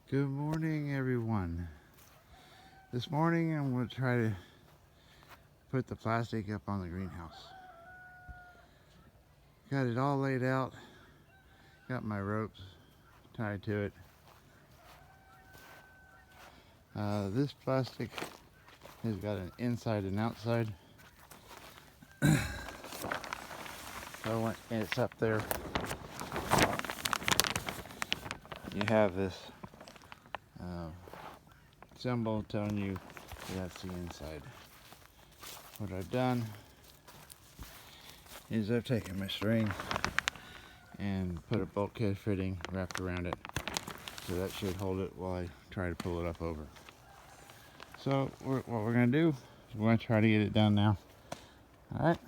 Good morning, everyone. This morning I'm going to try to put the plastic up on the greenhouse. Got it all laid out. Got my ropes tied to it. This plastic has got an inside and outside. So when it's up there, you have this symbol telling you that's the inside. What I've done is I've taken my string and put a bulkhead fitting wrapped around it, so that should hold it while I try to pull it up over. So what we're going to do is we're going to try to get it done now. Alright.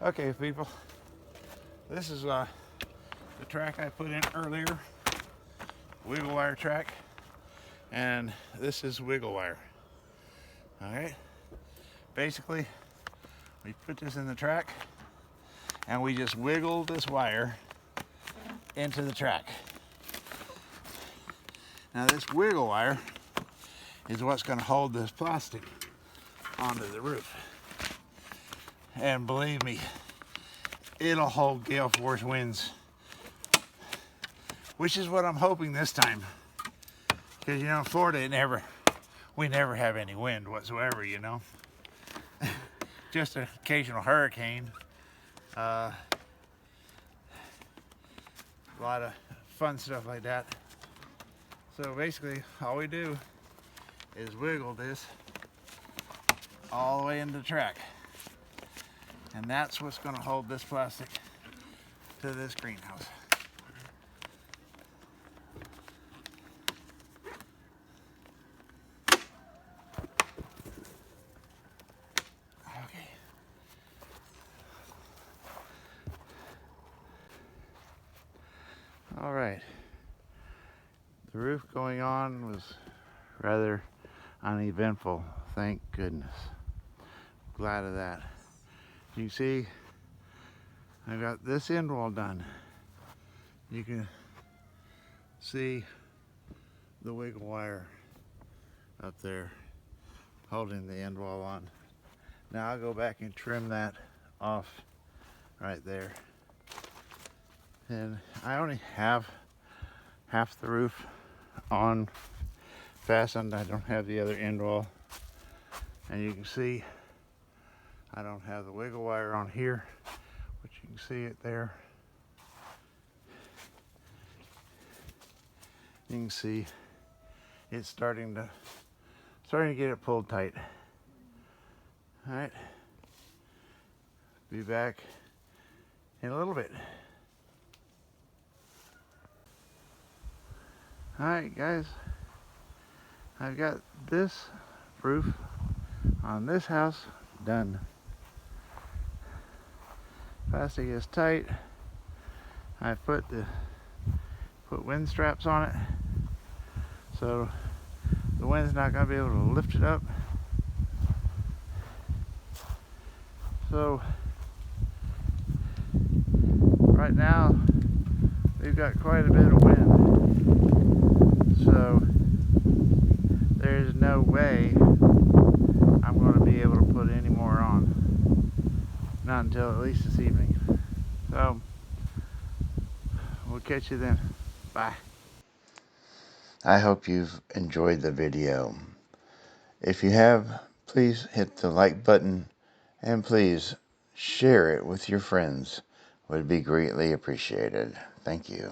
Okay, people, this is the track I put in earlier, wiggle wire track, and this is wiggle wire. All right, basically we put this in the track and we just wiggle this wire into the track. Now this wiggle wire is what's going to hold this plastic onto the roof. And believe me, it'll hold gale force winds, which is what I'm hoping this time. Because, you know, in Florida, we never have any wind whatsoever, you know. Just an occasional hurricane. A lot of fun stuff like that. So basically, all we do is wiggle this all the way into the track. And that's what's going to hold this plastic to this greenhouse. Okay. All right. The roof going on was rather uneventful, thank goodness. Glad of that. You see, I got this end wall done. You can see the wiggle wire up there holding the end wall on. Now I'll go back and trim that off right there. And I only have half the roof on fastened. I don't have the other end wall. And you can see I don't have the wiggle wire on here, but you can see it there. You can see it's starting to get it pulled tight. All right, be back in a little bit. All right, guys, I've got this roof on this house done. Plastic is tight. I put wind straps on it, so the wind's not going to be able to lift it up. So right now we've got quite a bit of wind, so there's no way I'm going to be able to put any more on. Not until at least this evening. So we'll catch you then. Bye. I hope you've enjoyed the video. If you have, please hit the like button and please share it with your friends. Would be greatly appreciated. Thank you.